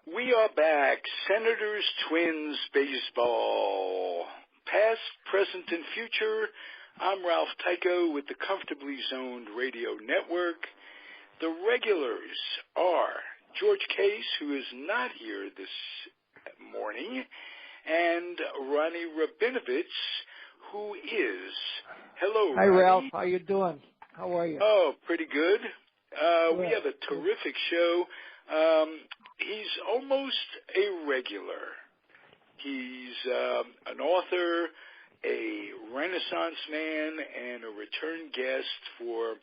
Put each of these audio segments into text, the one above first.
We are back. Senators, Twins, baseball. Past, present, and future. I'm Ralph Tyko with the Comfortably Zoned Radio Network. The regulars are George Case, who is not here this morning, and Ronnie Rabinowitz, who is. Hello, Hi, Ronnie. Ralph. How you doing? How are you? Oh, pretty good. We have a terrific show. He's almost a regular. He's an author, a Renaissance man, and a return guest for,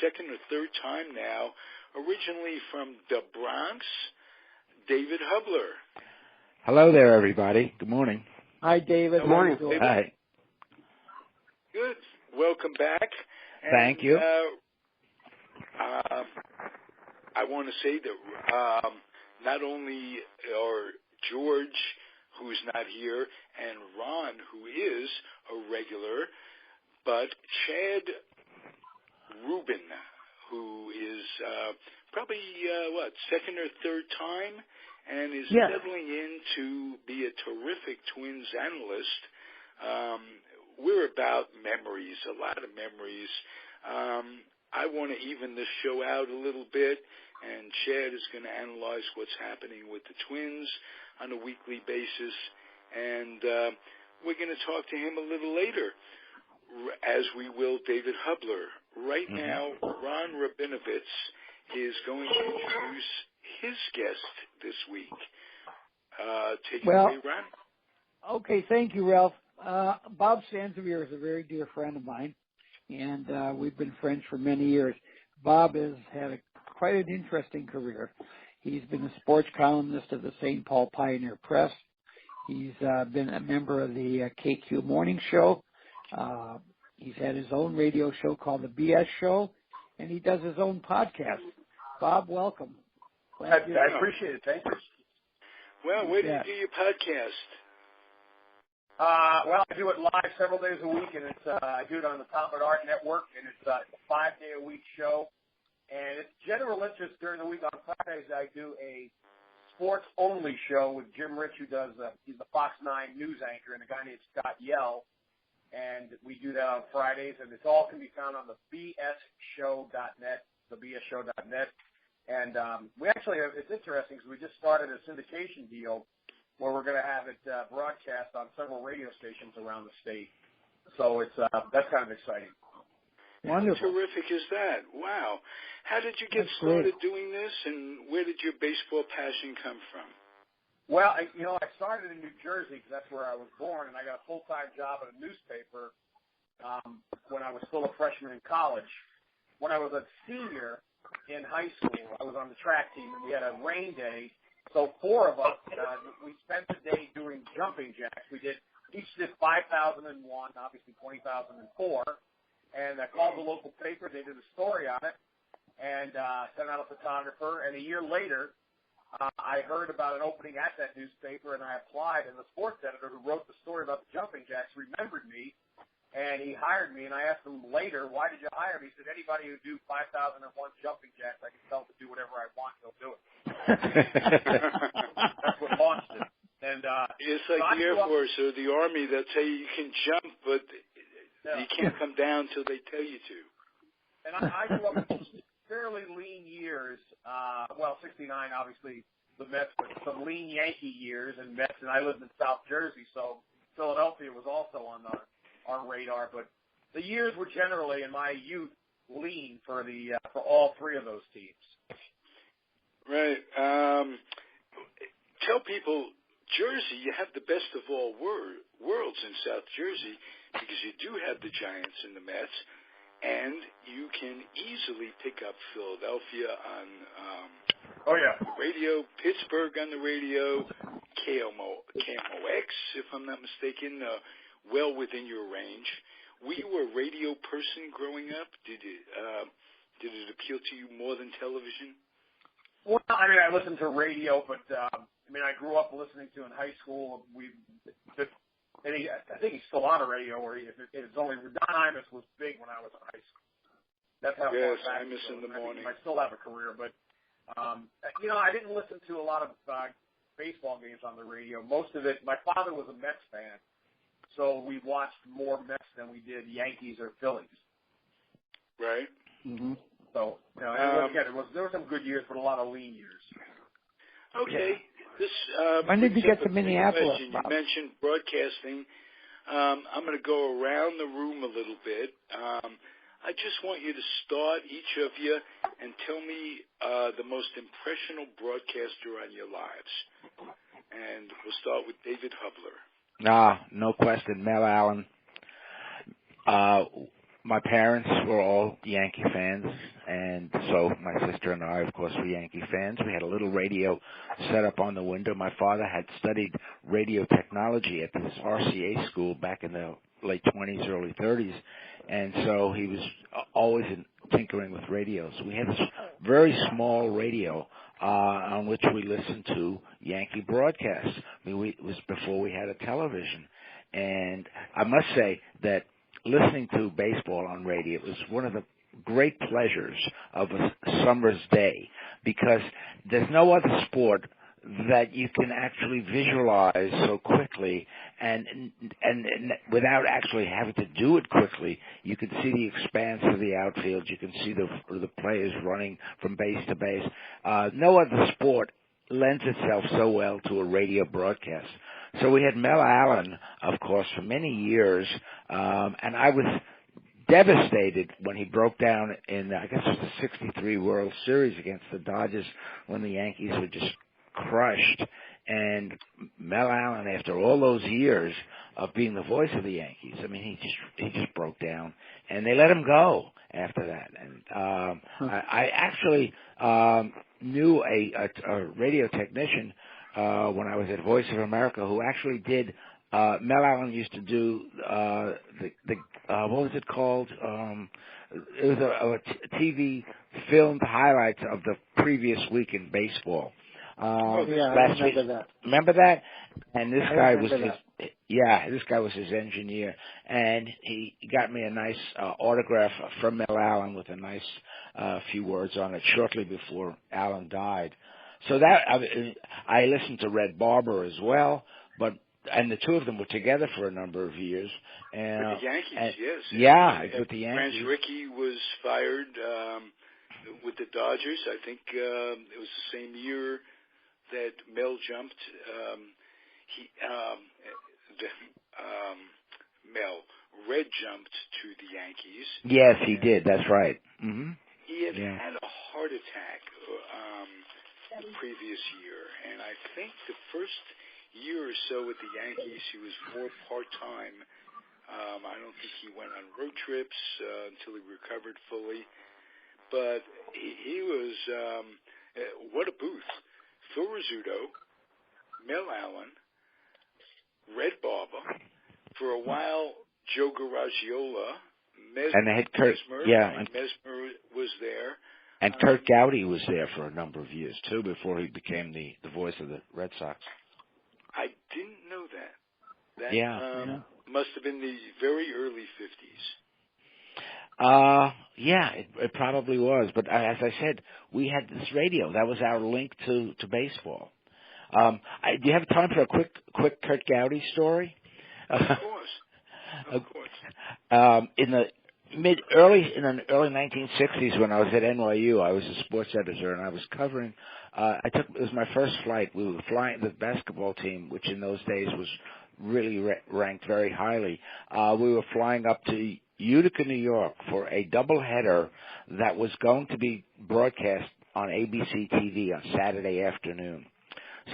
second or third time now, originally from the Bronx, David Hubler. Hello there, everybody. Good morning. Hi, David. Hello, How are you doing? Hi. Good. Welcome back. Thank you. I want to say that not only are George, who's not here, and Ron, who is a regular, but Chad Rubin, who is probably, second or third time, and is settling in to be a terrific Twins analyst. We're about memories, a lot of memories. I want to even this show out a little bit, and Chad is going to analyze what's happening with the Twins on a weekly basis, and we're going to talk to him a little later, as we will David Hubler. Right now, Ron Rabinowitz is going to introduce his guest this week. Take it away, Ron. Okay, thank you, Ralph. Bob Sansevere is a very dear friend of mine, and we've been friends for many years. Bob has had quite an interesting career. He's been a sports columnist of the St. Paul Pioneer Press. He's been a member of the KQ Morning Show. He's had his own radio show called The BS Show, and he does his own podcast. Bob, welcome. I appreciate it. Thank you. Well, where do you do your podcast? Well, I do it live several days a week, and it's I do it on the Talbot Art Network, and it's a 5-day-a-week show. And it's general interest during the week. On Fridays, I do a sports-only show with Jim Rich, who does he's the Fox 9 news anchor, and a guy named Scott Yell. And we do that on Fridays, and it all can be found on the bsshow.net, thebsshow.net. And we actually have, it's interesting because we just started a syndication deal where we're going to have it broadcast on several radio stations around the state. So it's that's kind of exciting. Wonderful. How terrific is that? Wow. How did you get started doing this, and where did your baseball passion come from? Well, I started in New Jersey because that's where I was born, and I got a full-time job at a newspaper when I was still a freshman in college. When I was a senior in high school, I was on the track team, and we had a rain day. So 4 of us, we spent the day doing jumping jacks. Each did 5,001, obviously 20,004. And I called the local paper. They did a story on it and sent out a photographer. And a year later, I heard about an opening at that newspaper, and I applied. And the sports editor who wrote the story about the jumping jacks remembered me, and he hired me. And I asked him later, why did you hire me? He said, anybody who do 5,001 jumping jacks, I can tell them to do whatever I want, they'll do it. That's what launched it. And it's like the Air Force or the Army that say you can jump, but you can't come down till they tell you to. And I grew up in fairly lean years. 69, obviously, the Mets, but some lean Yankee years and Mets, and I lived in South Jersey, so Philadelphia was also on our radar. But the years were generally, in my youth, lean for all 3 of those teams. Right. Tell people, Jersey, you have the best of all worlds in South Jersey because you do have the Giants and the Mets, and you can easily pick up Philadelphia on the radio, Pittsburgh on the radio, KMOX, if I'm not mistaken, well within your range. Were you a radio person growing up? Did it appeal to you more than television? Well, I mean, I listened to radio, but I grew up listening to in high school. I think he's still on the radio, or it's only Don Imus was big when I was in high school. That's how. Yes, Imus in the morning. I still have a career, but I didn't listen to a lot of baseball games on the radio. Most of it, my father was a Mets fan, so we watched more Mets than we did Yankees or Phillies. Right. Mm-hmm. So, there were some good years, but a lot of lean years. Okay. This, when did you get to Minneapolis, You Bob? mentioned broadcasting. I'm going to go around the room a little bit. I just want you to start, each of you, and tell me the most impressionable broadcaster on your lives. And we'll start with David Hubler. No question, Mel Allen. My parents were all Yankee fans, and so my sister and I, of course, were Yankee fans. We had a little radio set up on the window. My father had studied radio technology at this RCA school back in the late 20s, early 30s, and so he was always tinkering with radios. We had this very small radio on which we listened to Yankee broadcasts. I mean, it was before we had a television, and I must say that listening to baseball on radio was one of the great pleasures of a summer's day, because there's no other sport that you can actually visualize so quickly and without actually having to do it quickly. You can see the expanse of the outfield. You can see the players running from base to base. No other sport lends itself so well to a radio broadcast. So we had Mel Allen, of course, for many years, and I was devastated when he broke down in, I guess it was the 63 World Series against the Dodgers, when the Yankees were just crushed. And Mel Allen, after all those years of being the voice of the Yankees, I mean, he just broke down, and they let him go after that. And I actually knew a radio technician when I was at Voice of America, who actually did. Mel Allen used to do what was it called? It was a TV filmed highlights of the previous week in baseball. I remember that. Remember that? And this guy was this guy was his engineer, and he got me a nice autograph from Mel Allen with a nice few words on it shortly before Allen died. So that I listened to Red Barber as well, and the two of them were together for a number of years. And, with the Yankees, yes. Yeah, with the Yankees. Branch Rickey was fired with the Dodgers. I think it was the same year that Mel jumped. Red jumped to the Yankees. Yes, he did. That's right. Mm-hmm. He had had a heart attack the previous year, and I think the first year or so with the Yankees, he was more part-time. I don't think he went on road trips until he recovered fully. But he was, what a booth. Phil Rizzuto, Mel Allen, Red Barber, for a while, Joe Garagiola, and they had Kurt, Mesmer was there. And Kurt Gowdy was there for a number of years, too, before he became the voice of the Red Sox. I didn't know that. That must have been the very early 50s. It probably was. But as I said, we had this radio. That was our link to baseball. Do you have time for a quick Kurt Gowdy story? Of course. In the early 1960s, when I was at NYU, I was a sports editor, and I was covering. It was my first flight. We were flying the basketball team, which in those days was really ranked very highly. We were flying up to Utica, New York, for a doubleheader that was going to be broadcast on ABC TV on Saturday afternoon.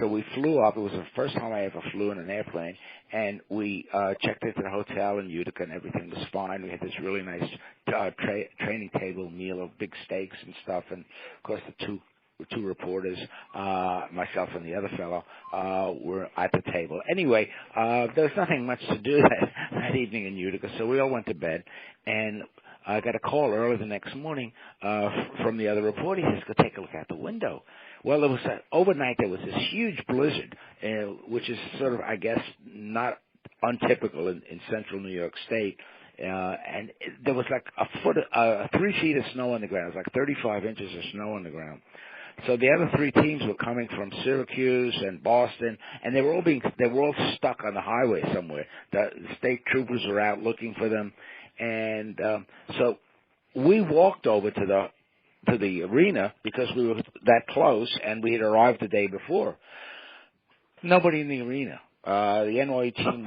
So we flew up. It was the first time I ever flew in an airplane, and we checked into the hotel in Utica, and everything was fine. We had this really nice training table meal of big steaks and stuff, and of course the two reporters, myself and the other fellow, were at the table. Anyway, there was nothing much to do that evening in Utica, so we all went to bed, and I got a call early the next morning from the other reporter. He says, "Go take a look out the window." Well, it was overnight. There was this huge blizzard, which is sort of, I guess, not untypical in central New York State. And there was like 3 feet of snow on the ground. It was like 35 inches of snow on the ground. So the other three teams were coming from Syracuse and Boston, and they were all stuck on the highway somewhere. The state troopers were out looking for them, and so we walked over to the arena because we were that close, and we had arrived the day before. Nobody in the arena. The NYU team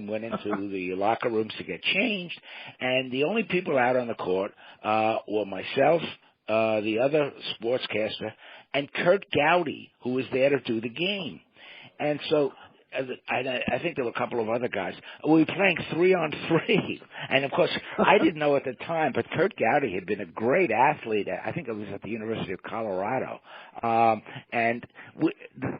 went into the locker rooms to get changed, and the only people out on the court were myself, the other sportscaster, and Kurt Gowdy, who was there to do the game. And so I think there were a couple of other guys. We were playing 3-on-3, and of course I didn't know at the time, but Kurt Gowdy had been a great athlete. I think it was at the University of Colorado, and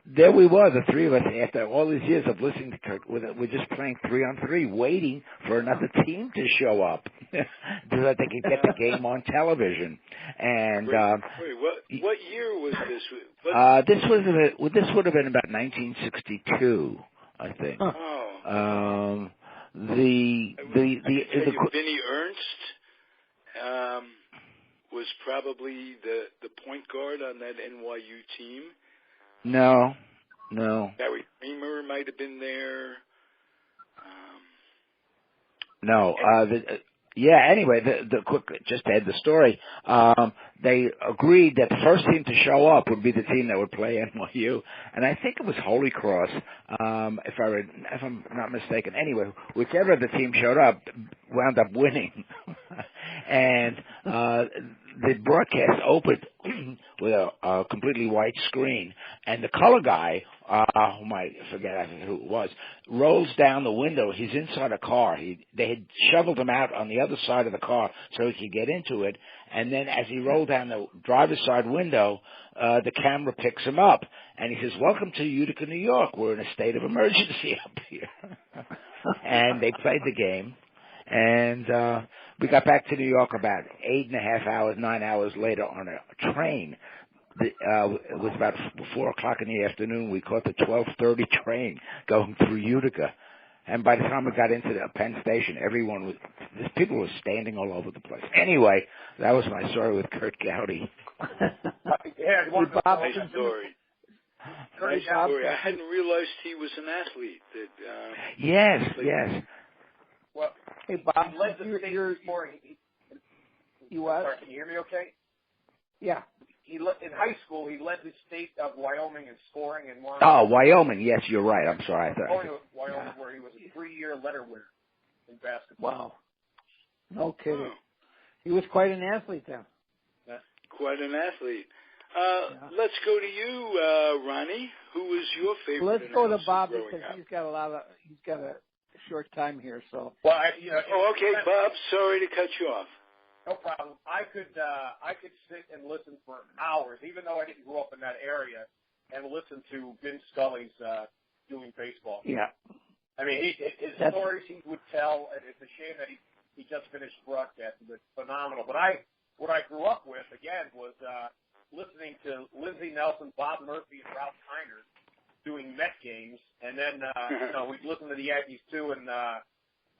there we were, the three of us. After all these years of listening to Kurt, we're just playing 3-on-3, waiting for another team to show up so that they could get the game on television. And what year was this? This would have been about 1962. I think. Oh. Vinny Ernst was probably the point guard on that NYU team. No. Barry Kramer might have been there. No. Anyway, the quick, just to end the story, they agreed that the first team to show up would be the team that would play NYU, and I think it was Holy Cross, if I'm not mistaken. Anyway, whichever of the team showed up wound up winning, and the broadcast opened with a completely white screen, and the color guy, whom I forget who it was, rolls down the window. He's inside a car. They had shoveled him out on the other side of the car so he could get into it, and then as he rolled down the driver's side window, the camera picks him up, and he says, "Welcome to Utica, New York. We're in a state of emergency up here." And they played the game, and we got back to New York about 9 hours later on a train. It was about 4 o'clock in the afternoon. We caught the 12:30 train going through Utica. And by the time we got into the Penn Station, people were standing all over the place. Anyway, that was my story with Kurt Gowdy. Yeah, nice story. Nice story. I hadn't realized he was an athlete. Yes. Well, hey, Bob, he led the state you what? Sorry, can you hear me okay? Yeah. In high school, he led the state of Wyoming in scoring and won. Oh, Wyoming. Yes, you're right. I'm sorry. Wyoming, where he was a 3-year letter winner in basketball. Wow. No kidding. He was quite an athlete then. Quite an athlete. Let's go to you, Ronnie. Who was your favorite? Let's go to Bob because he's got a short time here. So. Well, okay, Bob. Sorry to cut you off. No problem. I could sit and listen for hours, even though I didn't grow up in that area, and listen to Vin Scully's doing baseball. Yeah. I mean, his stories he would tell, and it's a shame that he just finished broadcasting, but phenomenal. But what I grew up with, again, was listening to Lindsey Nelson, Bob Murphy, and Ralph Tyko doing Met games, and then we'd listen to the Yankees too, and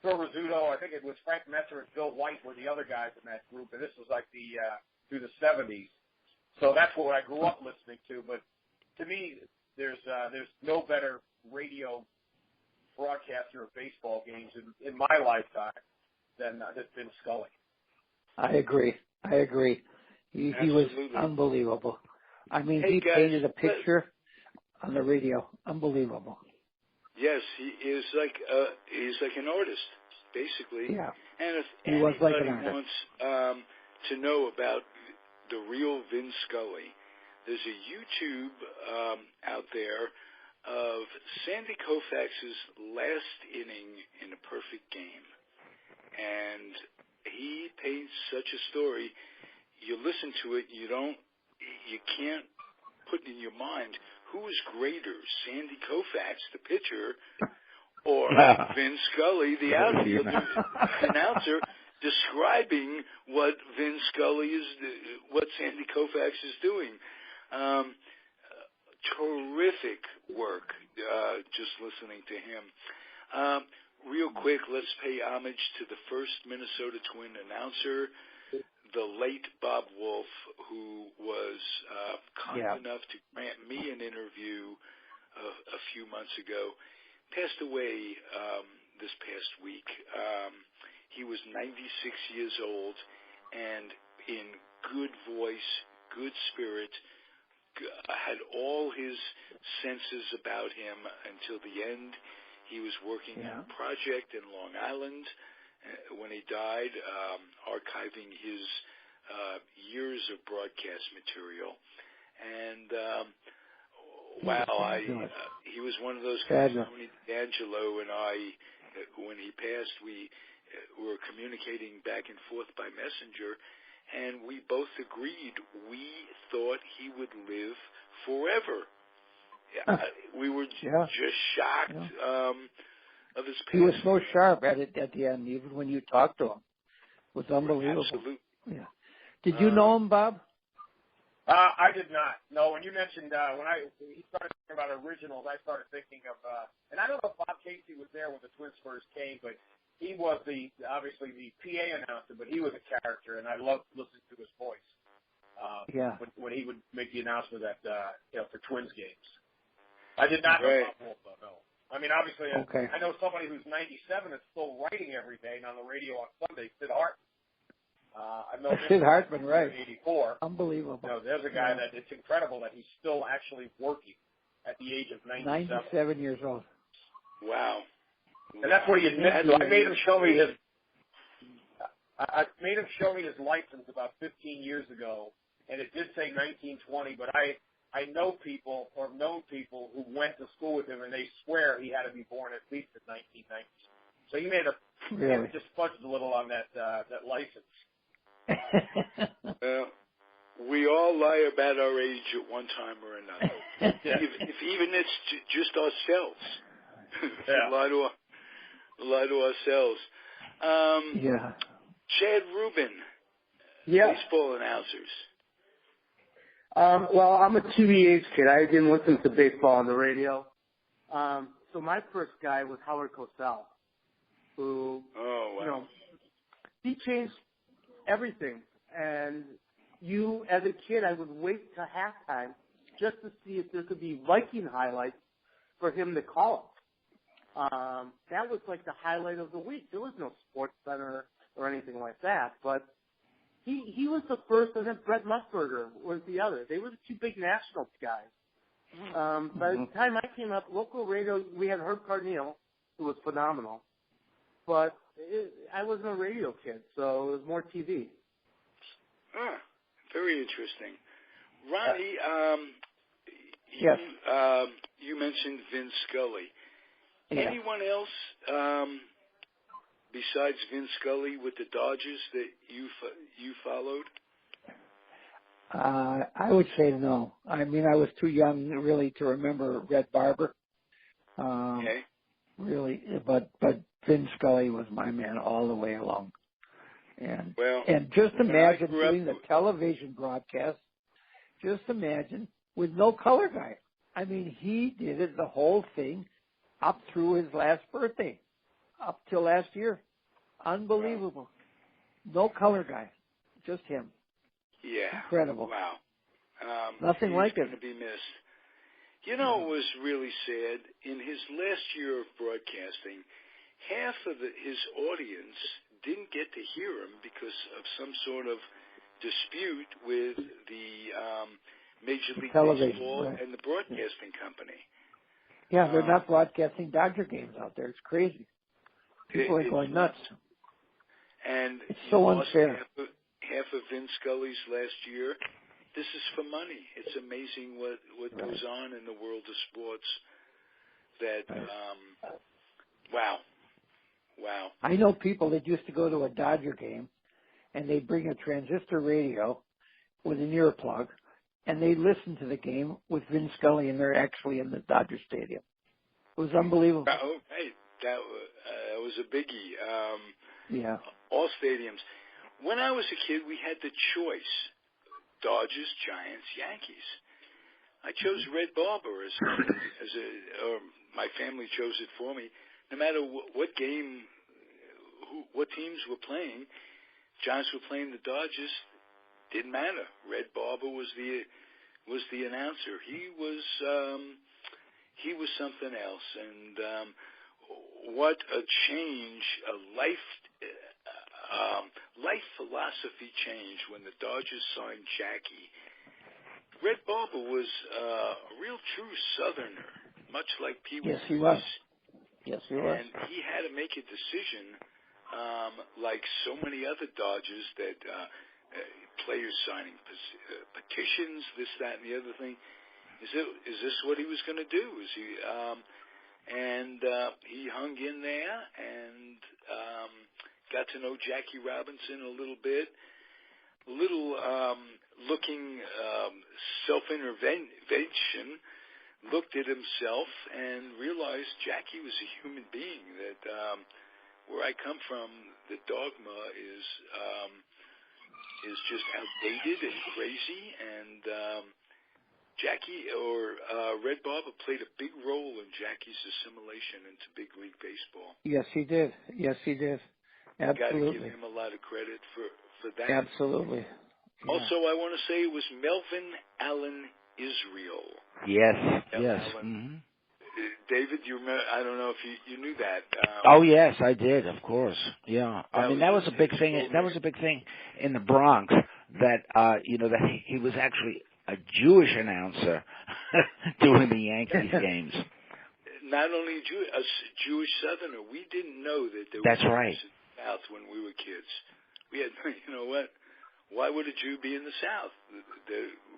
Phil Rizzuto, I think it was Frank Messer and Bill White were the other guys in that group, and this was like through the 70s. So that's what I grew up listening to. But to me, there's no better radio broadcaster of baseball games in my lifetime than Vin Scully. I agree. He was unbelievable. I mean, he painted a picture on the radio. Unbelievable. Yes, he is he's like an artist, basically. Yeah. And if he was like anybody an artist. wants to know about the real Vin Scully, there's a YouTube out there of Sandy Koufax's last inning in a perfect game. And he paints such a story. You listen to it, you can't put in your mind who is greater, Sandy Koufax, the pitcher, or Vin Scully, the outfielder, announcer, describing what Sandy Koufax is doing. Terrific work, just listening to him. Real quick, let's pay homage to the first Minnesota Twin announcer, the late Bob Wolf, who was kind enough to grant me an interview a few months ago, passed away this past week. He was 96 years old and in good voice, good spirit, had all his senses about him until the end. He was working on a project in Long Island when he died, archiving his years of broadcast material. And he was one of those guys. Tony D'Angelo and I, when he passed, we were communicating back and forth by messenger, and we both agreed we thought he would live forever. We were just shocked of his passing. He was so sharp at the end, even when you talked to him. It was unbelievable. Absolutely. Yeah. Did you know him, Bob? I did not. No, when you mentioned, he started talking about originals, I started thinking of, and I don't know if Bob Casey was there when the Twins first came, but he was obviously the PA announcer, but he was a character, and I loved listening to his voice. When he would make the announcement that, for Twins games. I did not know Bob Wolf, though, no. I mean, obviously, I know somebody who's 97 that's still writing every day, and on the radio on Sunday, Sid Hartman. Sid Hartman, right. 84. Unbelievable. There's a guy that it's incredible that he's still actually working at the age of 97. 97 years old. Wow. And that's what he admitted to. I made him show me his license about 15 years ago, and it did say 1920, but I know people or have known people who went to school with him, and they swear he had to be born at least in 1990. So he just fudged a little on that license. Well, we all lie about our age at one time or another. If even it's just ourselves. lie to ourselves. Chad Rubin, baseball announcers. Well, I'm a TVH kid. I didn't listen to baseball on the radio. So my first guy was Howard Cosell, who, he changed everything. And as a kid, I would wait till halftime just to see if there could be Viking highlights for him to call. That was like the highlight of the week. There was no Sports Center or anything like that, but he was the first, and then Brett Musburger was the other. They were the two big Nationals guys. By the time I came up, local radio, we had Herb Carneal, who was phenomenal, but I wasn't a radio kid, so it was more TV. Very interesting. Ronnie, you mentioned Vin Scully. Anyone else besides Vin Scully with the Dodgers that you followed? I would say no. I mean, I was too young really to remember Red Barber. Really, but Vin Scully was my man all the way along. And just imagine doing the television broadcast. Just imagine with no color guy. I mean, he did it the whole thing up through his last birthday, up till last year. Unbelievable. No color guy, just him. Yeah. Incredible. Wow. Nothing like it. He's going to be missed. You know, it was really sad. In his last year of broadcasting, half of his audience didn't get to hear him because of some sort of dispute with the Major League Baseball and the broadcasting company. Yeah, they're not broadcasting Dodger games out there. It's crazy. People are going nuts. And it's so unfair. Half of Vin Scully's last year. This is for money. It's amazing what goes on in the world of sports. Wow. I know people that used to go to a Dodger game, and they bring a transistor radio with an earplug, and they listen to the game with Vin Scully, and they're actually in the Dodger Stadium. It was unbelievable. Oh, hey, that was a biggie. All stadiums. When I was a kid, we had the choice: Dodgers, Giants, Yankees. I chose Red Barber or my family chose it for me. No matter what game, what teams were playing, Giants were playing the Dodgers. Didn't matter. Red Barber was the announcer. He was something else, and what a change, a life philosophy change when the Dodgers signed Jackie. Red Barber was a real true Southerner, much like Pee Wee. Yes, he was. Yes, he was. And he had to make a decision, like so many other Dodgers, that players signing petitions, this, that, and the other thing. Is this what he was going to do? Is he? He hung in there and got to know Jackie Robinson a little bit. Looking self-intervention, looked at himself and realized Jackie was a human being, that where I come from, the dogma is just outdated and crazy, and Jackie or Red Barber played a big role in Jackie's assimilation into big league baseball. Yes, he did. Absolutely. Got to give him a lot of credit for that. Absolutely. Yeah. Also, I want to say it was Melvin Allen Israel. Yes. Mm-hmm. David, you remember? I don't know if you knew that. Oh yes, I did. Of course. Yeah. I mean, that was a big thing. That was a big thing in the Bronx. That that he was actually a Jewish announcer doing the Yankees games. Not only a Jewish Southerner. We didn't know that there That's was right. in the South when we were kids. We had, what? Why would a Jew be in the South?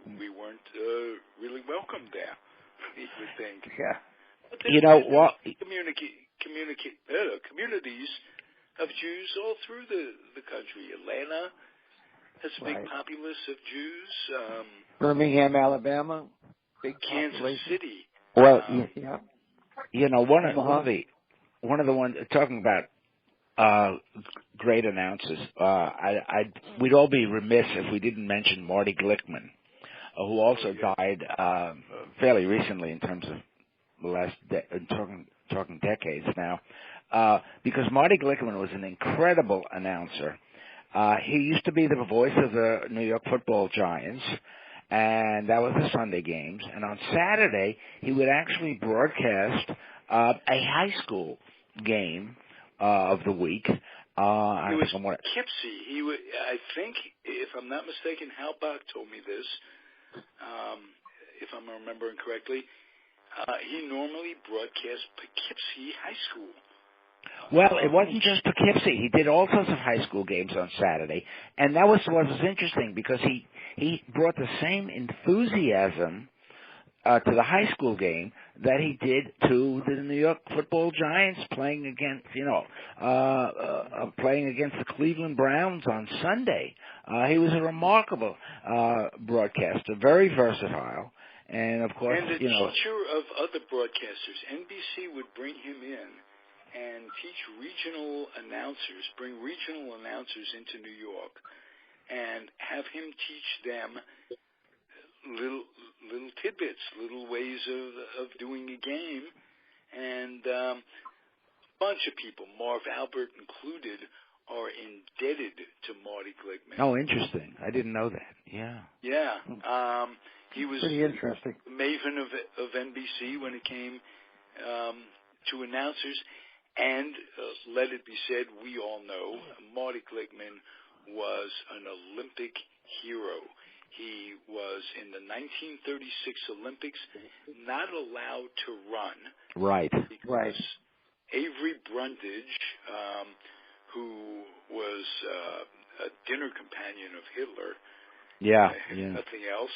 We weren't really welcome there, you would think. Yeah. What? Communities of Jews all through the country. Atlanta has a big populace of Jews. Birmingham, Alabama, big Kansas population. City. Well, one of the ones talking about great announcers. We'd all be remiss if we didn't mention Marty Glickman, who also died fairly recently in terms of the last talking decades now, because Marty Glickman was an incredible announcer. He used to be the voice of the New York Football Giants, and that was the Sunday games. And on Saturday, he would actually broadcast a high school game of the week. It was Poughkeepsie. I think, if I'm not mistaken, Hal Bach told me this, if I'm remembering correctly. He normally broadcast Poughkeepsie High School. Well, it wasn't just Poughkeepsie. He did all sorts of high school games on Saturday, and that was what was interesting, because he brought the same enthusiasm to the high school game that he did to the New York Football Giants playing against the Cleveland Browns on Sunday. He was a remarkable broadcaster, very versatile. And, of course, and a teacher of other broadcasters. NBC would bring him in and teach bring regional announcers into New York and have him teach them little tidbits, little ways of doing a game. And a bunch of people, Marv Albert included, are indebted to Marty Glickman. Oh, interesting. I didn't know that. Yeah. Yeah. He was pretty interesting. Maven of NBC when it came to announcers. And let it be said, we all know Marty Glickman was an Olympic hero. He was in the 1936 Olympics not allowed to run. Right. Because Avery Brundage, who was a dinner companion of Hitler, nothing else,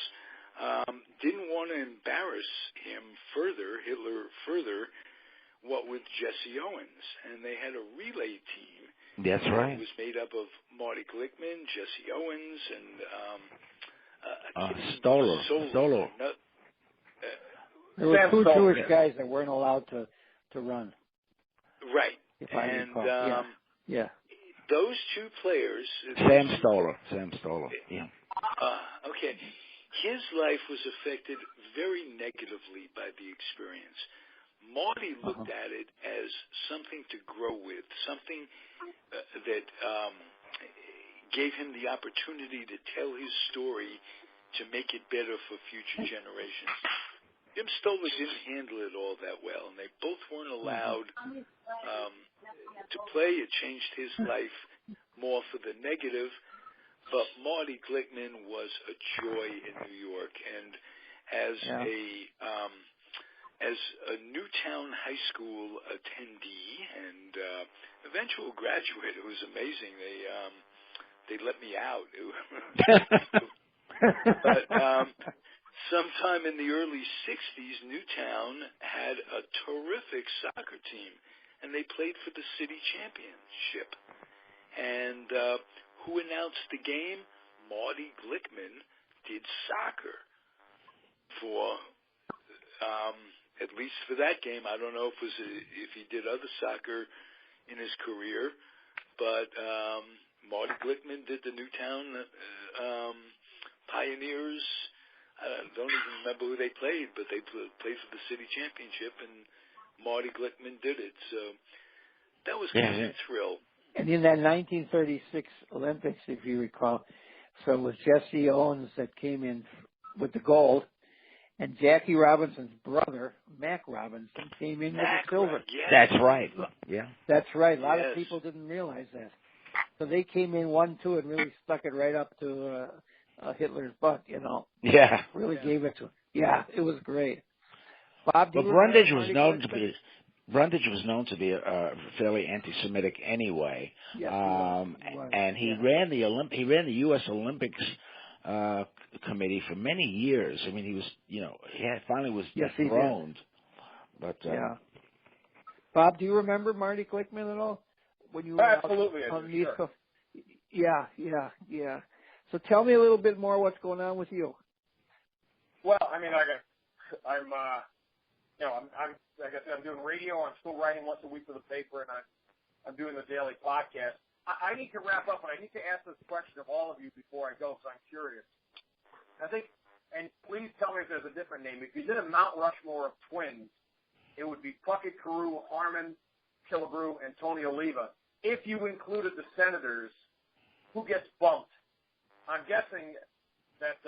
didn't want to embarrass Hitler further, what with Jesse Owens. And they had a relay team. That's right. It was made up of Marty Glickman, Jesse Owens, and Stoller. There were two Jewish guys that weren't allowed to run. Right. If I recall. Yeah. Those two players... Sam Stoller. Yeah. Okay. His life was affected very negatively by the experience. Marty looked at it as something to grow with, something that gave him the opportunity to tell his story to make it better for future generations. Jim Stoller didn't handle it all that well, and they both weren't allowed to play. It changed his life more for the negative, but Marty Glickman was a joy in New York, and as a Newtown High School attendee and eventual graduate, it was amazing. They let me out. But sometime in the early 60s, Newtown had a terrific soccer team, and they played for the city championship. And who announced the game? Marty Glickman did soccer for, at least for that game. I don't know if he did other soccer in his career, but Marty Glickman did the Newtown Pioneers. I don't even remember who they played, but they played for the city championship, and Marty Glickman did it. So that was kind of a thrill. And in that 1936 Olympics, if you recall, so it was Jesse Owens that came in with the gold, and Jackie Robinson's brother, Mac Robinson, came in with the silver. Yes. That's right. Yeah. That's right. A lot of people didn't realize that. So they came in 1-2 and really stuck it right up to Hitler's butt, you know. Yeah. Really gave it to him. Yeah, it was great. Bob, Brundage was known to be fairly anti-Semitic anyway. Yes, and he ran the U.S. Olympics committee for many years. I mean, he was, he finally was dethroned. But Bob, do you remember Marty Glickman at all? When you were absolutely on the East Coast? Yeah. So tell me a little bit more what's going on with you. Well, I mean, like I'm doing radio. I'm still writing once a week for the paper, and I'm doing the daily podcast. I need to wrap up, but I need to ask this question of all of you before I go, because I'm curious. I think, and please tell me if there's a different name. If you did a Mount Rushmore of twins, it would be Puckett, Carew, Harmon, Killebrew, and Tony Oliva. If you included the Senators, who gets bumped? I'm guessing that,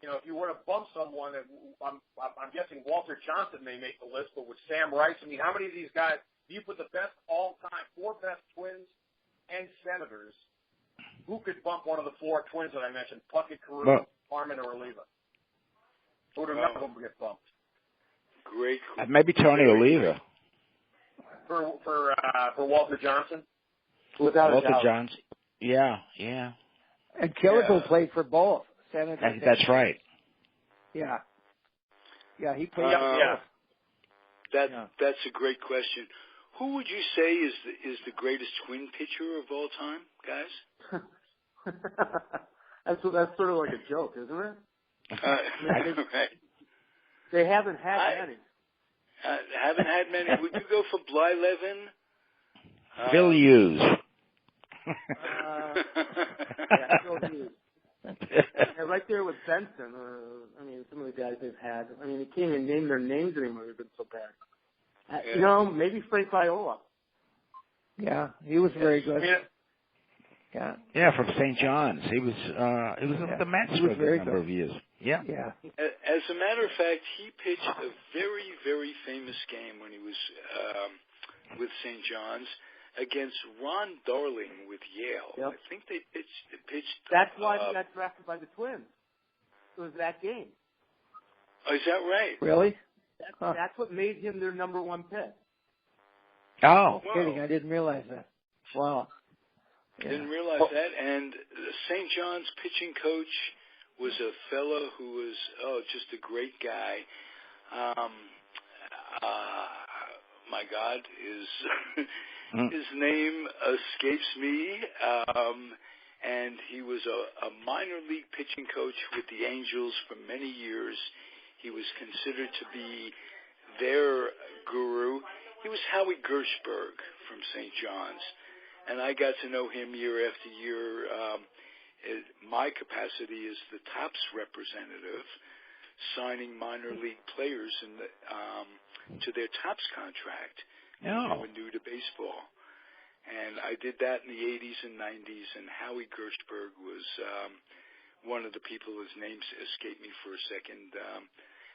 if you were to bump someone, I'm guessing Walter Johnson may make the list, but with Sam Rice, I mean, how many of these guys, do you put the best all-time, 4 best twins and Senators, who could bump one of the 4 twins that I mentioned, Puckett, Carew, Harmon, or Oliva? Who do none of them get bumped? Great. Maybe Tony Oliva. For Walter Johnson? Without a doubt. Walter Johnson. Yeah. And Killebrew played for both. Senators. That's right. Yeah, he played for both. That's a great question. Who would you say is the greatest twin pitcher of all time, guys? That's sort of like a joke, isn't it? Right. They haven't had many. Haven't had many. Would you go for Blyleven? Phil Hughes. Phil Hughes. Right there with Benson. Some of the guys they've had. I mean, they can't even name their names anymore. They've been so bad. Maybe Frank Viola. Yeah, he was very good. Yeah, from St. John's. He was with the Mets for a good number of years. Yeah. As a matter of fact, he pitched a very, very famous game when he was with St. John's against Ron Darling with Yale. Yep. I think they pitched. That's why he got drafted by the Twins. It was that game. Oh, is that right? Really? That's what made him their number 1 pick. Oh. Kidding. I didn't realize that. Wow. Didn't realize that. And St. John's pitching coach was a fellow who was just a great guy. My God, his name escapes me. And he was a minor league pitching coach with the Angels for many years. He was considered to be their guru. He was Howie Gershberg from St. John's. And I got to know him year after year. My capacity is the Topps representative, signing minor league players to their Topps contract. They were new to baseball. And I did that in the 80s and 90s, and Howie Gershberg was one of the people whose names escaped me for a second.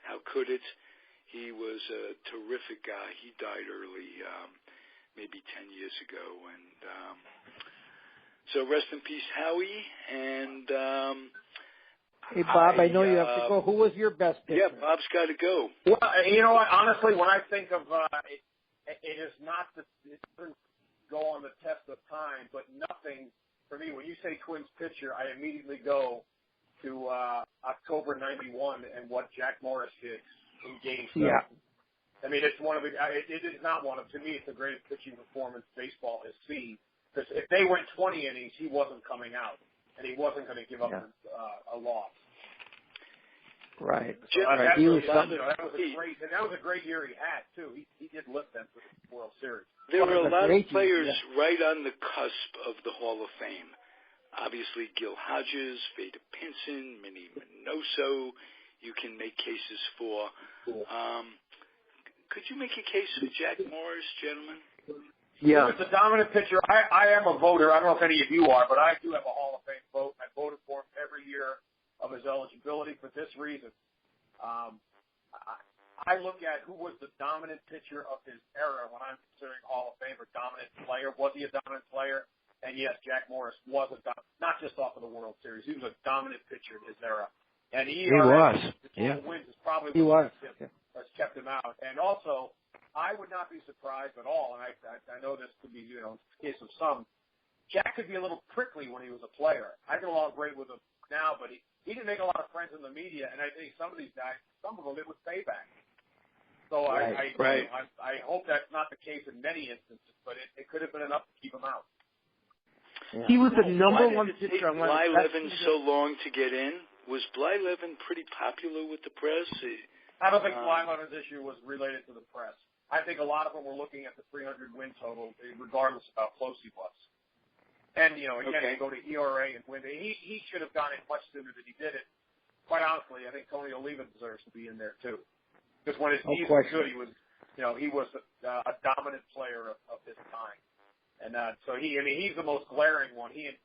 How could it? He was a terrific guy. He died early, maybe 10 years ago. And so rest in peace, Howie. And hey, Bob, I know you have to go. Who was your best pitcher? Yeah, Bob's got to go. Well, you know what? Honestly, when I think of it is not it doesn't go on the test of time, but nothing for me. When you say Twins pitcher, I immediately go to October '91 and what Jack Morris did in Game 7. Yeah. I mean, it's one of the. It is not one of. To me, it's the greatest pitching performance baseball has seen. Because if they went 20 innings, he wasn't coming out, and he wasn't going to give up a loss. Right. So right. He was that was a great year he had too. He did lift them to the World Series. There were a lot of players right on the cusp of the Hall of Fame. Obviously, Gil Hodges, Vada Pinson, Minnie Minoso. You can make cases for. Could you make a case for Jack Morris, gentlemen? Yeah. He was a dominant pitcher. I am a voter. I don't know if any of you are, but I do have a Hall of Fame vote. I voted for him every year of his eligibility for this reason. I look at who was the dominant pitcher of his era when I'm considering Hall of Fame or dominant player. Was he a dominant player? And yes, Jack Morris was not just off of the World Series. He was a dominant pitcher in his era. And he was. Wins is probably what has kept him out. And also, I would not be surprised at all, and I know this could be, in the case of some, Jack could be a little prickly when he was a player. I get along great with him now, but he didn't make a lot of friends in the media, and I think some of these guys, some of them, it was payback. So I hope that's not the case in many instances, but it could have been enough to keep him out. Yeah. He was the number one pitcher. Why did it take Blyleven so long to get in? Was Blyleven pretty popular with the press? I don't think Blyleven's issue was related to the press. I think a lot of them were looking at the 300 win total, regardless of how close he was. And, again, go to ERA and win. He should have gone in much sooner than he did it. Quite honestly, I think Tony Oliva deserves to be in there, too. Because when his team was good, he was a dominant player of his time. And so he's the most glaring one. He and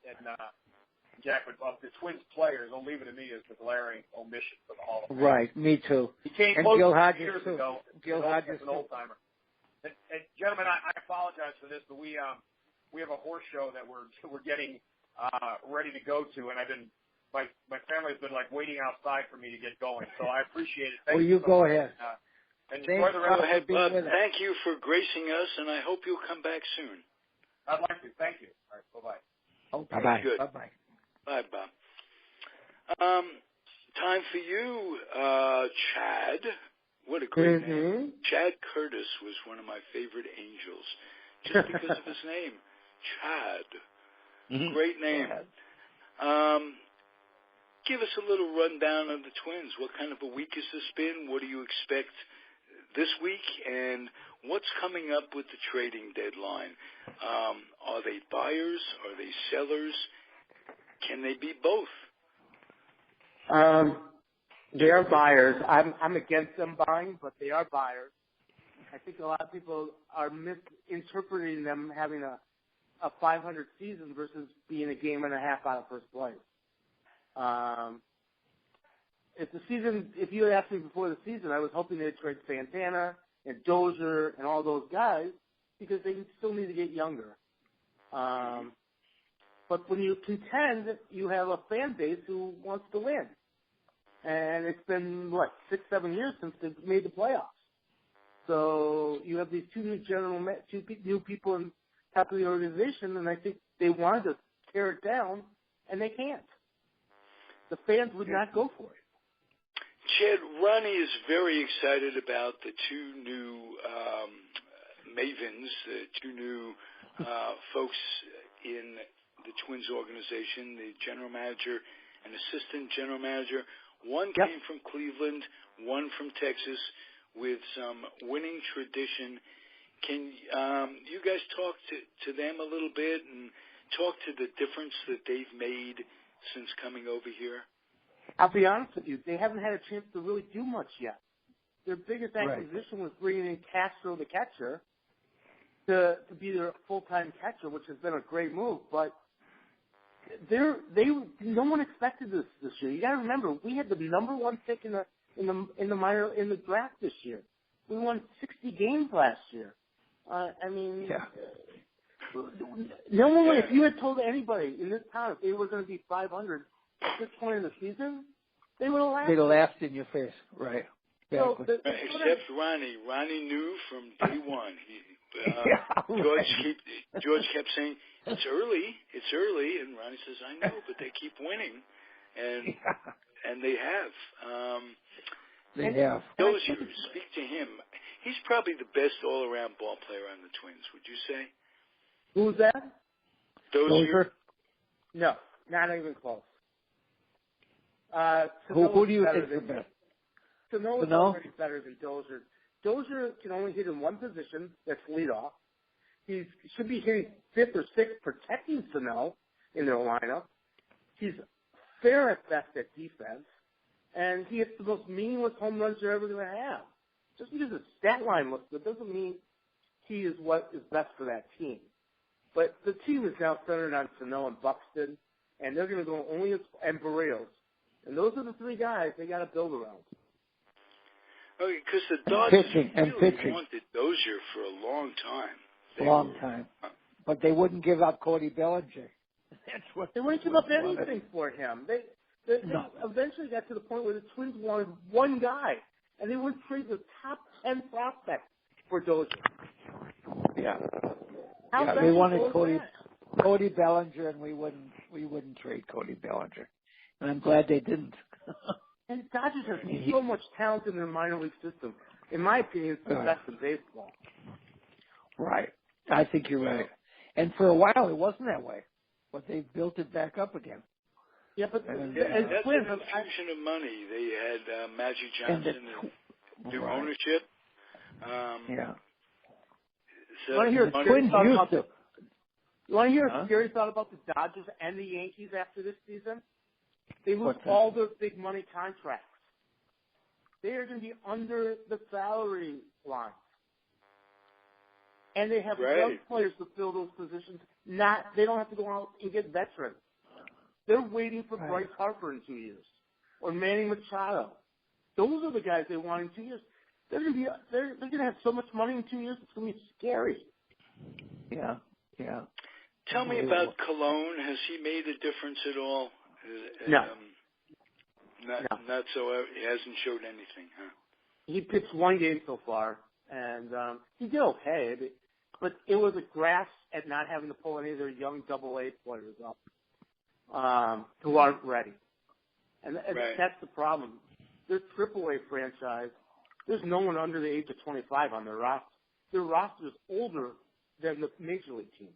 Jack, of the Twins players, Oliva to me is the glaring omission for the Hall of Fame. Right, me too. He came close years ago. Gil Hodges, an old timer. And gentlemen, I apologize for this, but we have a horse show that we're getting ready to go to, and my family's been waiting outside for me to get going. So I appreciate it. Thank you. Go ahead. And enjoy the rest of Bud. Thank you for gracing us, and I hope you'll come back soon. I'd like to. Thank you. All right. Bye-bye. Okay. Bye-bye. Good. Bye-bye. Bye, Bob. Time for you, Chad. What a great name. Chad Curtis was one of my favorite Angels, just because of his name, Chad. Great name. Give us a little rundown of the Twins. What kind of a week has this been? What do you expect this week? And what's coming up with the trading deadline? Are they buyers? Are they sellers? Can they be both? They are buyers. I'm against them buying, but they are buyers. I think a lot of people are misinterpreting them having a 500 season versus being a game and a half out of first place. If you had asked me before the season, I was hoping they'd trade Santana and Dozier and all those guys because they still need to get younger. But when you contend, you have a fan base who wants to win. And it's been, 6-7 years since they've made the playoffs. So you have these two new people in top of the organization, and I think they wanted to tear it down, and they can't. The fans would not go for it. Chad, Ronnie is very excited about the two new mavens, the two new folks in the Twins organization, the general manager and assistant general manager. One came from Cleveland, one from Texas, with some winning tradition. Can you guys talk to them a little bit and talk to the difference that they've made since coming over here? I'll be honest with you. They haven't had a chance to really do much yet. Their biggest acquisition was bringing in Castro, the catcher, to be their full-time catcher, which has been a great move. But no one expected this year. You got to remember, we had the number one pick in the draft this year. We won 60 games last year. No one. If you had told anybody in this town if they were going to be 500 at this point in the season, they would have laughed. They'd have laughed in your face, right? So except Ronnie. Ronnie knew from day one. George kept saying, it's early, and Ronnie says, I know, but they keep winning, and they have. They have. Dozier, speak to him. He's probably the best all-around ball player on the Twins, would you say? Who's that? Dozier? No, not even close. Who do you think is best? Sano is already better than Dozier. Dozier can only hit in one position, that's leadoff. He should be hitting fifth or sixth, protecting Sano in their lineup. He's fair at best at defense, and he hits the most meaningless home runs you're ever going to have. Just because his stat line looks good doesn't mean he is what is best for that team. But the team is now centered on Sano and Buxton, and they're going to go only and Barrios. And those are the three guys they got to build around. Okay, because the Dodgers really wanted Dozier for a long time. But they wouldn't give up Cody Bellinger. That's what they wouldn't give up anything for him. They eventually got to the point where the Twins wanted one guy, and they would trade the top 10 prospects for Dozier. Yeah. They wanted Cody Bellinger, and we wouldn't trade Cody Bellinger. And I'm glad they didn't. And the Dodgers have so much talent in their minor league system. In my opinion, it's the best in baseball. Right. I think you're right. And for a while, it wasn't that way. But they've built it back up again. Yeah, but that's an infusion of money. They had Magic Johnson do ownership. So you want to hear a scary thought about the Dodgers and the Yankees after this season? They lose all their big money contracts. They are going to be under the salary line. And they have young players to fill those positions. They don't have to go out and get veterans. They're waiting for Bryce Harper in 2 years. Or Manny Machado. Those are the guys they want in 2 years. They're going to have so much money in 2 years, it's going to be scary. Yeah. Tell me about Cologne. Has he made a difference at all? No. Not so. He hasn't showed anything, huh? He pitched one game so far, and he did okay. But it was a grasp at not having to pull any of their young AA players up who aren't ready. And that's the problem. Their AAA franchise, there's no one under the age of 25 on their roster. Their roster is older than the Major League team.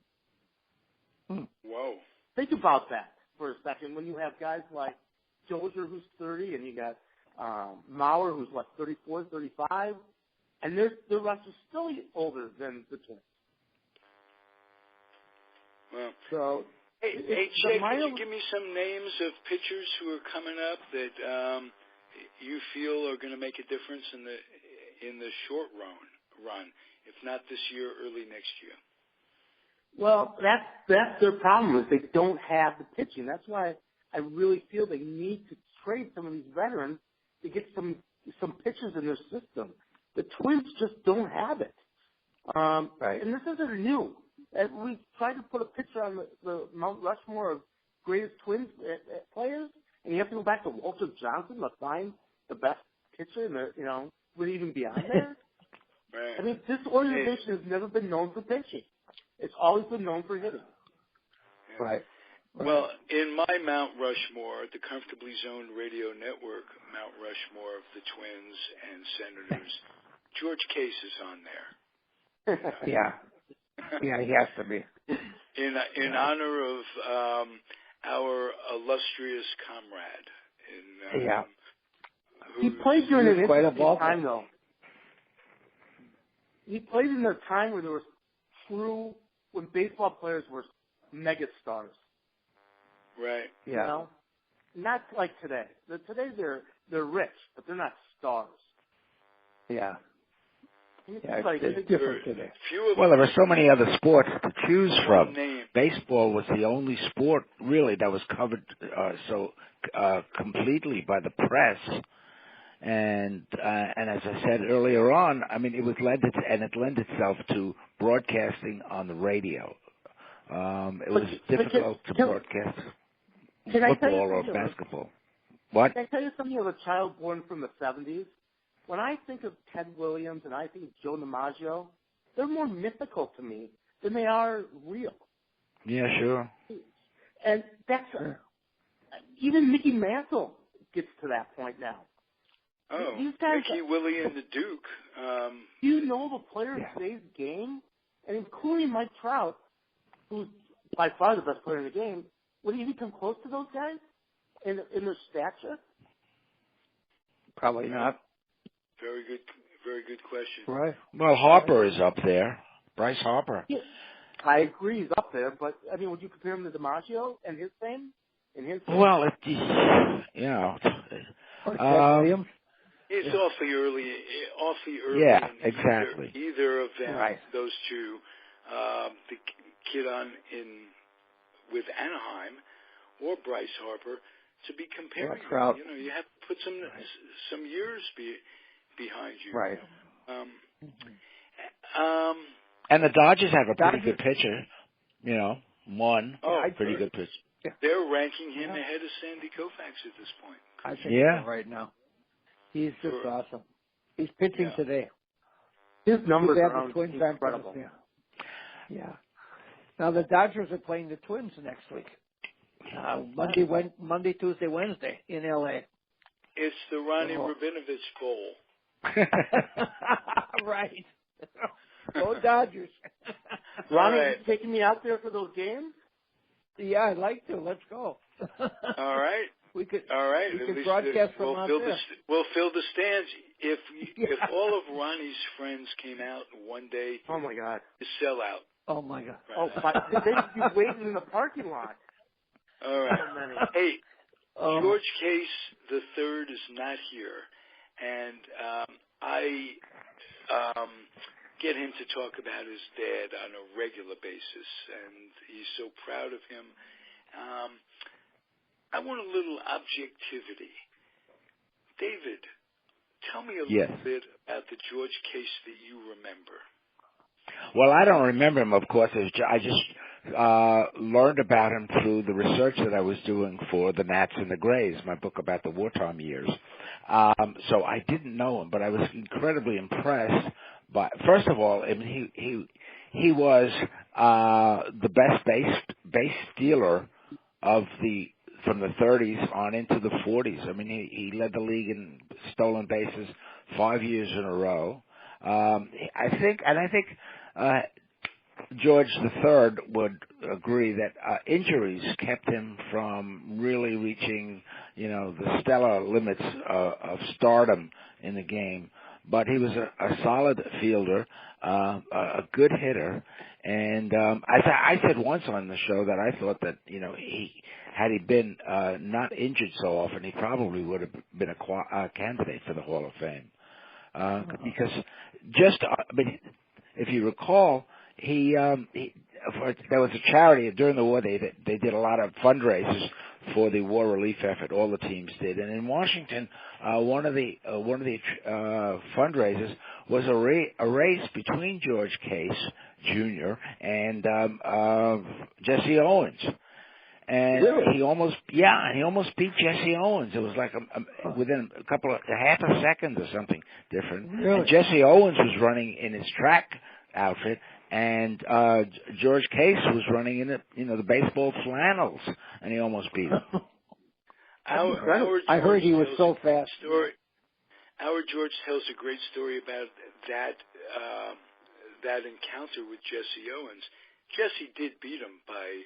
Whoa. Think about that for a second. When you have guys like Dozier, who's 30, and you got Mauer, who's 34, 35, and their roster's still older than the Twins. Well, so, hey, Jake, can you give me some names of pitchers who are coming up that you feel are going to make a difference in the short run, if not this year, early next year? Well, that's their problem is they don't have the pitching. That's why I really feel they need to trade some of these veterans to get some pitchers in their system. The Twins just don't have it. And this isn't new. We tried to put a picture on the Mount Rushmore of greatest Twins players, and you have to go back to Walter Johnson to find the best pitcher, would even be on there. I mean, this organization has never been known for pitching. It's always been known for hitting. Right. Well, in my Mount Rushmore, the Comfortably Zoned Radio Network Mount Rushmore of the Twins and Senators, George Case is on there. Yeah, he has to be. In honor of our illustrious comrade. He played during an interesting time, though. He played in a time where there was when baseball players were mega stars. Right. Yeah. Not like today. Today they're rich, but they're not stars. Yeah. It's different today. Well, there were so many other sports to choose from. Baseball was the only sport really that was covered completely by the press. And as I said earlier on, I mean, it lent itself to broadcasting on the radio. It was difficult to broadcast football or basketball. What? Can I tell you something of a child born from the 70s? When I think of Ted Williams and I think of Joe DiMaggio, they're more mythical to me than they are real. Yeah, sure. And that's even Mickey Mantle gets to that point now. Oh, these guys, Mickey, Willie, and the Duke. You know the players of today's game, and including Mike Trout, who's by far the best player in the game, would he even come close to those guys in their stature? Probably not. Very good question. Right. Well, Harper is up there. Bryce Harper. Yeah, I agree, he's up there, but I mean, would you compare him to DiMaggio and his fame? Well, Williams. It's awfully early. Yeah, exactly. Either of them, those two, the kid with Anaheim or Bryce Harper, to be comparing. You know, you have to put some years behind you. Right. And the Dodgers have a pretty good pitcher. You know, pretty good pitcher. Yeah. They're ranking him ahead of Sandy Koufax at this point. I think so right now. He's just awesome. He's pitching today. His numbers are incredible. Yeah. Now the Dodgers are playing the Twins next week. Monday, Tuesday, Wednesday in L.A. It's the Ronnie Rabinowitz Bowl. Right. Go Dodgers. Ronnie, you taking me out there for those games? Yeah, I'd like to. Let's go. All right. We could broadcast from out there. We'll fill the stands. If all of Ronnie's friends came out one day, oh my God, to sell out. Oh my God. They'd be waiting in the parking lot. All right. Hey, George Case III is not here, and I get him to talk about his dad on a regular basis, and he's so proud of him. I want a little objectivity. David, tell me a little bit about the George Case that you remember. Well, I don't remember him, of course. I just learned about him through the research that I was doing for The Nats and the Grays, my book about the wartime years. So I didn't know him, but I was incredibly impressed by, first of all, I mean, he was the best base stealer from the 30s on into the 40s. I mean, he led the league in stolen bases 5 years in a row. I think George III would agree that injuries kept him from really reaching, the stellar limits of stardom in the game. But he was a solid fielder, a good hitter, and I said once on the show that I thought that had he been not injured so often, he probably would have been a candidate for the Hall of Fame. Because if you recall, there was a charity during the war. They did a lot of fundraisers for the war relief effort. All the teams did, and in Washington, one of the fundraisers was a race between George Case Jr. and Jesse Owens. And he almost beat Jesse Owens. It was like within half a second or something different. Really? And Jesse Owens was running in his track outfit, and George Case was running in the baseball flannels, and he almost beat him. I heard he was so fast. Our George tells a great story about that encounter with Jesse Owens. Jesse did beat him by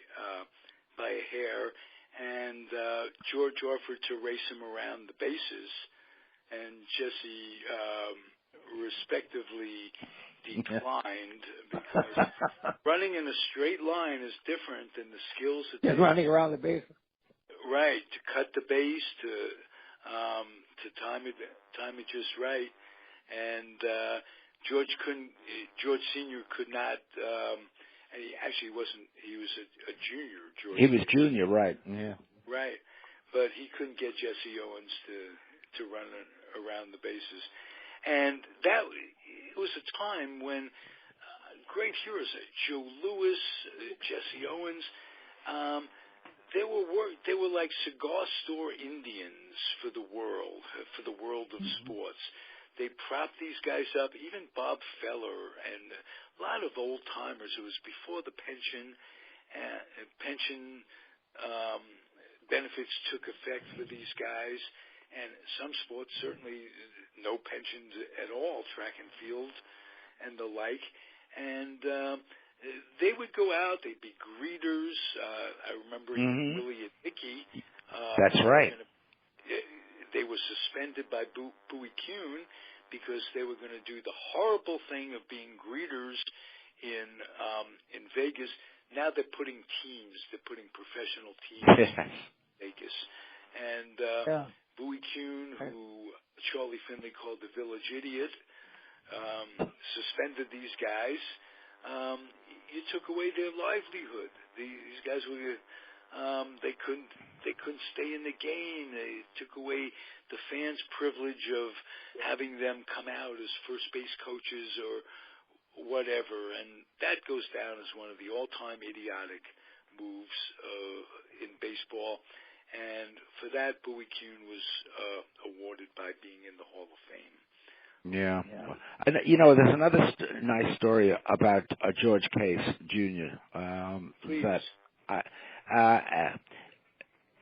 a hair, and George offered to race him around the bases, and Jesse respectively declined because running in a straight line is different than the skills that running around the base. Right, to cut the base, to time it just right, and George Senior could not. And he actually wasn't. He was a junior. George. He was junior, right? Yeah. Right, but he couldn't get Jesse Owens to run around the bases, and that it was a time when great heroes, Joe Louis, Jesse Owens, they were like cigar store Indians for the world of sports. They propped these guys up, even Bob Feller and a lot of old timers. It was before the pension benefits took effect for these guys, and some sports certainly no pensions at all, track and field and the like. And they would go out, they'd be greeters. I remember Willie and Mickey. That's right. They were suspended by Bowie Kuhn because they were going to do the horrible thing of being greeters in Vegas. Now they're putting teams. They're putting professional teams in Vegas. And Bowie Kuhn, who Charlie Finley called the village idiot, suspended these guys. You took away their livelihood. These guys were they couldn't stay in the game. They took away the fans' privilege of having them come out as first base coaches or whatever, and that goes down as one of the all-time idiotic moves in baseball. And for that, Bowie Kuhn was awarded by being in the Hall of Fame. Yeah. And, there's another nice story about George Case Jr. Please. That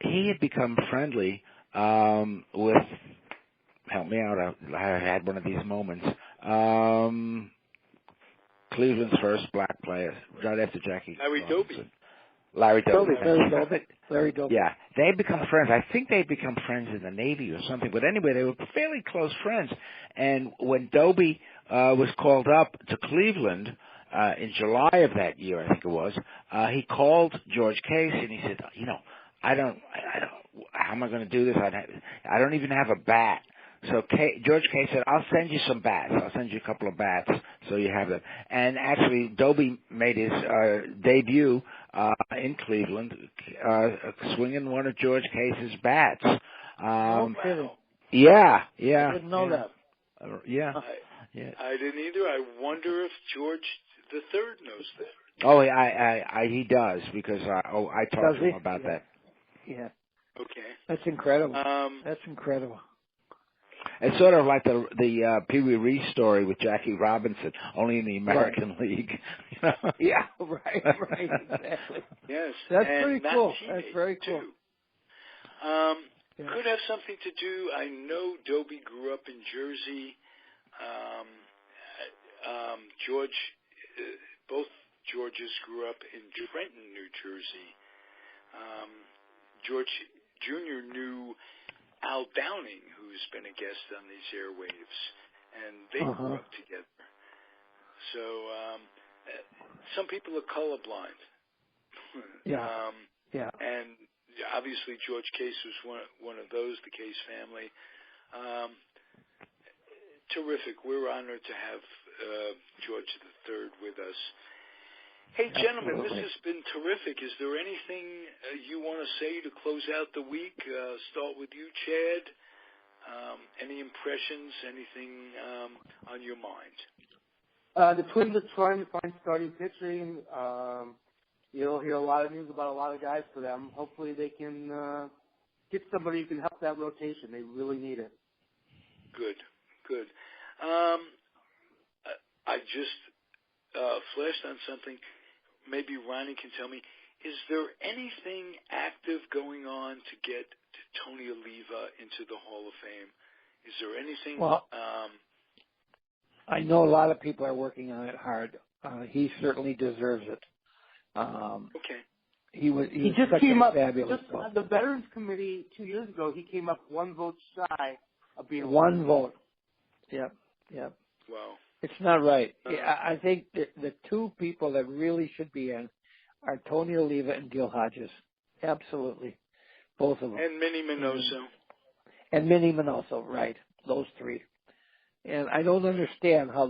he had become friendly with. Help me out. I had one of these moments. Cleveland's first black player, right after Jackie. Larry Doby. Larry Doby. Larry Doby. Yeah, they become friends. I think they become friends in the Navy or something. But anyway, they were fairly close friends. And when Doby was called up to Cleveland in July of that year, I think it was, he called George Case and he said, I don't. How am I going to do this? I don't even have a bat. So George Case said, I'll send you some bats. I'll send you a couple of bats so you have them. And actually, Doby made his debut in Cleveland swinging one of George Case's bats. Yeah. I didn't know that. Yeah. I didn't either. I wonder if George III knows that. Oh, he does, because I talked to him about that. Yeah. Okay. That's incredible. That's incredible. It's sort of like the Pee Wee Reese story with Jackie Robinson, only in the American League. Yeah, right, exactly. Yes, that's pretty cool. That's very cool. Could have something to do. I know Doby grew up in Jersey. George, both Georges grew up in Trenton, New Jersey. George Jr. knew Al Downing, who's been a guest on these airwaves, and they grew up together. So some people are colorblind. And obviously George Case was one of those, the Case family. Terrific. We're honored to have George III with us. Hey, gentlemen, this has been terrific. Is there anything you want to say to close out the week? Start with you, Chad. Any impressions, anything on your mind? The Twins are trying to find starting pitching. You'll hear a lot of news about a lot of guys for them. Hopefully they can get somebody who can help that rotation. They really need it. Good. I just flashed on something. Maybe Ronnie can tell me, is there anything active going on to get Tony Oliva into the Hall of Fame? Is there anything? Well, I know a lot of people are working on it hard. He certainly deserves it. Okay. He just came up. The Veterans Committee 2 years ago, he came up one vote shy of being one vote. Yep. Wow. It's not right. I think the two people that really should be in are Tony Oliva and Gil Hodges. Absolutely. Both of them. And Minnie Minoso. And Minnie Minoso, right. Those three. And I don't understand how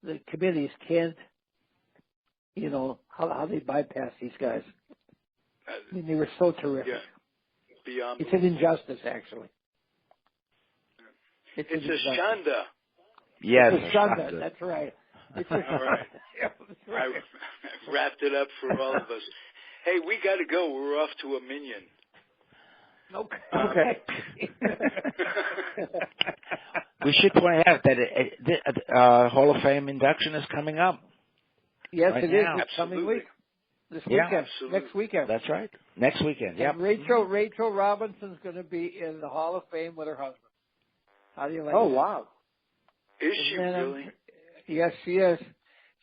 the committees can't, how they bypass these guys. I mean, they were so terrific. Yeah. Beyond. It's an injustice, actually. It's a shanda. Yes, it's a shanda. That's right. It's all right. I wrapped it up for all of us. Hey, we got to go. We're off to a minion. Okay. We should point out that Hall of Fame induction is coming up. Yes, right it now. is. This coming week. This Yeah, weekend. Absolutely. Next weekend. That's right. Next weekend, yeah. Rachel Robinson's going to be in the Hall of Fame with her husband. How do you like that? Oh, wow. Is she really? Yes, she is.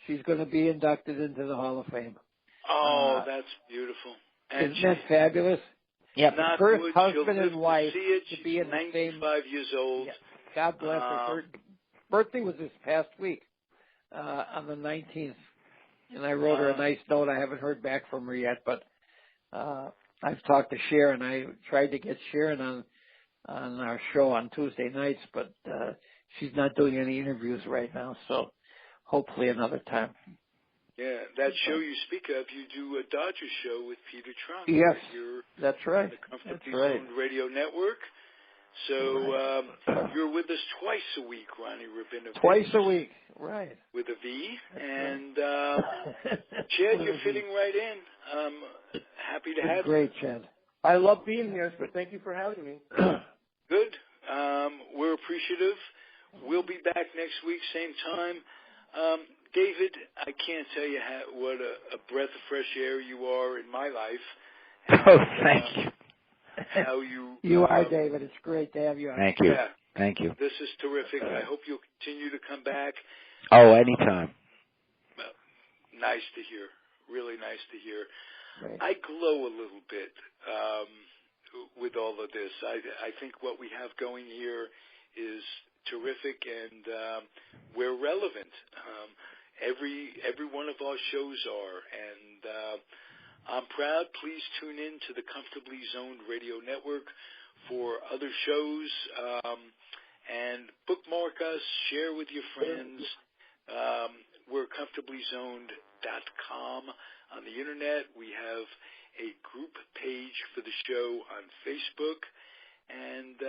She's going to be inducted into the Hall of Fame. Oh, that's beautiful. And isn't that fabulous? Yeah. Not First good. husband She'll and wife to see it. to be in She's the same. 95 years old. Yeah. God bless her. Her birthday was this past week, on the 19th. And I wrote her a nice note. I haven't heard back from her yet, but I've talked to Sharon. I tried to get Sharon on our show on Tuesday nights, but she's not doing any interviews right now, so hopefully another time. Yeah, that show you speak of, you do a Dodger show with Peter Trump. Yes, You're that's right. on the Comfortably That's right. Zoned Radio Network. So you're with us twice a week, Ronnie Rabinowitz. Twice a week, right. With a V. That's and Chad, you're fitting right in. Happy to have you. Great, Chad. I love being here, so thank you for having me. Good. We're appreciative. We'll be back next week, same time. David, I can't tell you what a breath of fresh air you are in my life. And, thank you. How you are, David. It's great to have you on. Thank you. Yeah. Thank you. This is terrific. I hope you'll continue to come back. Oh, anytime. Nice to hear. Really nice to hear. Right. I glow a little bit with all of this. I think what we have going here is terrific, and we're relevant. Every one of our shows are, and I'm proud. Please tune in to the Comfortably Zoned Radio Network for other shows, and bookmark us, share with your friends. We're comfortablyzoned.com on the internet. We have a group page for the show on Facebook, and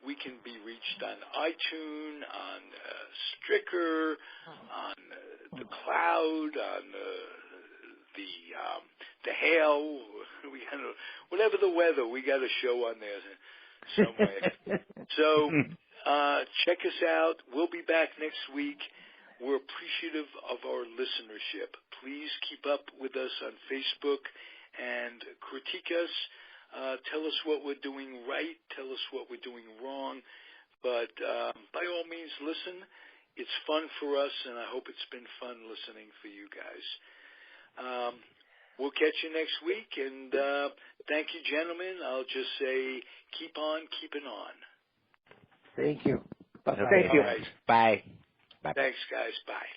we can be reached on iTunes, on Stricker, on the Cloud, on the Hail. We got whatever the weather. We got a show on there somewhere. So check us out. We'll be back next week. We're appreciative of our listenership. Please keep up with us on Facebook and critique us. Tell us what we're doing right. Tell us what we're doing wrong. But by all means, listen. It's fun for us, and I hope it's been fun listening for you guys. We'll catch you next week, and thank you, gentlemen. I'll just say keep on keeping on. Thank you. Bye. Thank you. Right. Bye. Bye. Thanks, guys. Bye.